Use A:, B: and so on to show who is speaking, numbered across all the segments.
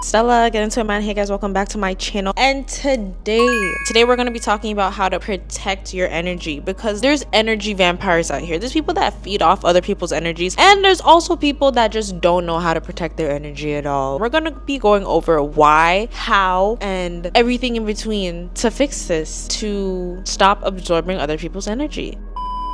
A: Stella, get into it, man. Hey guys, welcome back to my channel. And today we're going to be talking about how to protect your energy, because there's energy vampires out here. There's people that feed off other people's energies, and there's also people that just don't know how to protect their energy at all. We're going to be going over why, how, and everything in between to fix this, to stop absorbing other people's energy.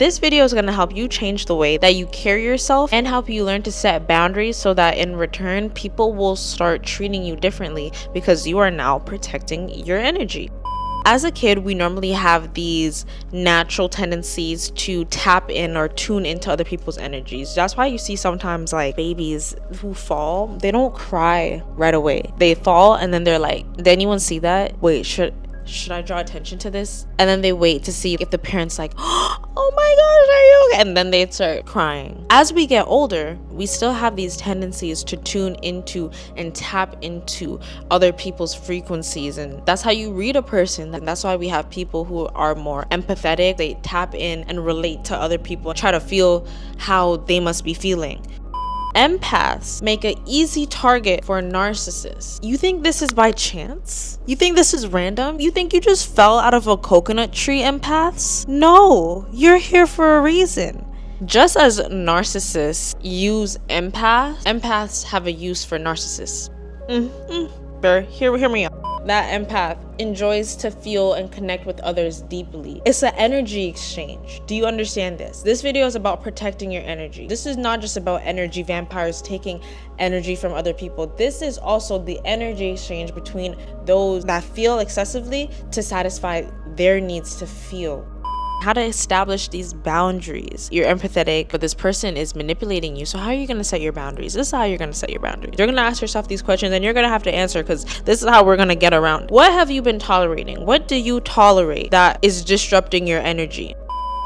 A: This video is going to help you change the way that you carry yourself and help you learn to set boundaries so that in return, people will start treating you differently because you are now protecting your energy. As a kid, we normally have these natural tendencies to tap in or tune into other people's energies. That's why you see sometimes like babies who fall, they don't cry right away. They fall and then they're like, did anyone see that? Wait, should I draw attention to this? And then they wait to see if the parents like, oh my gosh, are you okay? And then they start crying. As we get older, we still have these tendencies to tune into and tap into other people's frequencies. And that's how you read a person. And that's why we have people who are more empathetic. They tap in and relate to other people and try to feel how they must be feeling. Empaths make an easy target for narcissists. You think this is by chance? You think this is random? You think you just fell out of a coconut tree, empaths? No, you're here for a reason. Just as narcissists use empaths have a use for narcissists. Hear me out. That empath enjoys to feel and connect with others deeply. It's an energy exchange. Do you understand this? This video is about protecting your energy. This is not just about energy vampires taking energy from other people. This is also the energy exchange between those that feel excessively to satisfy their needs to feel. How to establish these boundaries. You're empathetic, but this person is manipulating you. So how are you going to set your boundaries? This is how you're going to set your boundaries. You're going to ask yourself these questions and you're going to have to answer, because this is how we're going to get around. What have you been tolerating? What do you tolerate that is disrupting your energy?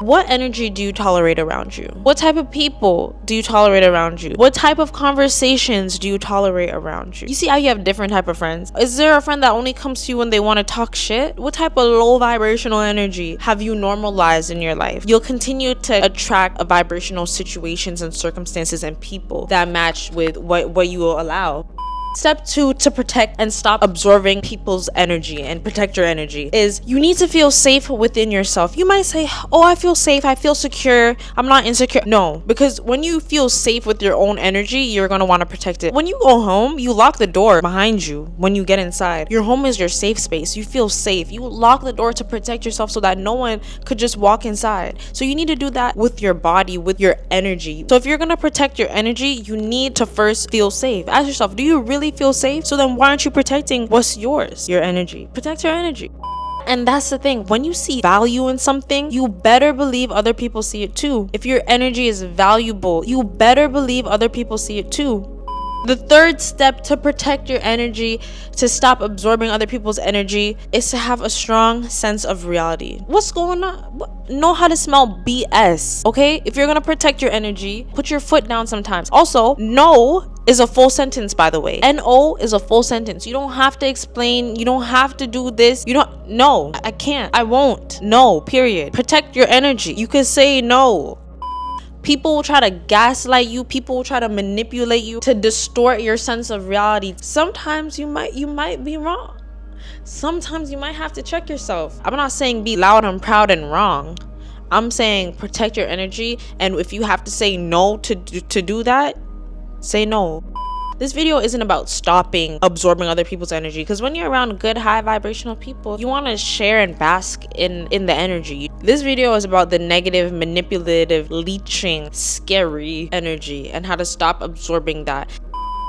A: What energy do you tolerate around you? What type of people do you tolerate around you? What type of conversations do you tolerate around you? You see how you have different type of friends? Is there a friend that only comes to you when they want to talk shit? What type of low vibrational energy have you normalized in your life? You'll continue to attract vibrational situations and circumstances and people that match with what you will allow. Step 2 to protect and stop absorbing people's energy and protect your energy is you need to feel safe within yourself. You might say, oh, I feel safe, I feel secure, I'm not insecure. No, because when you feel safe with your own energy, you're going to want to protect it. When you go home, you lock the door behind you when you get inside. Your home is your safe space. You feel safe. You lock the door to protect yourself so that no one could just walk inside. So you need to do that with your body, with your energy. So if you're going to protect your energy, you need to first feel safe. Ask yourself, do you really feel safe? So then why aren't you protecting what's yours? Your energy. Protect your energy. And that's the thing, when you see value in something, you better believe other people see it too. If your energy is valuable, you better believe other people see it too. The third step to protect your energy, to stop absorbing other people's energy, is to have a strong sense of reality. What's going on? Know how to smell BS, okay? If you're gonna protect your energy, put your foot down sometimes. Also, no is a full sentence, by the way. No is a full sentence. You don't have to explain. You don't have to do this. No, I can't. I won't. No, period. Protect your energy. You can say no. People will try to gaslight you. People will try to manipulate you to distort your sense of reality. Sometimes you might be wrong. Sometimes you might have to check yourself. I'm not saying be loud and proud and wrong. I'm saying protect your energy, and if you have to say no to do that, say no. This video isn't about stopping absorbing other people's energy, because when you're around good high vibrational people, you want to share and bask in the energy. This video is about the negative, manipulative, leeching, scary energy and how to stop absorbing that.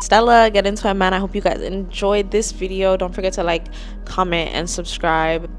A: Stella, get into it, man. I hope you guys enjoyed this video. Don't forget to like, comment, and subscribe.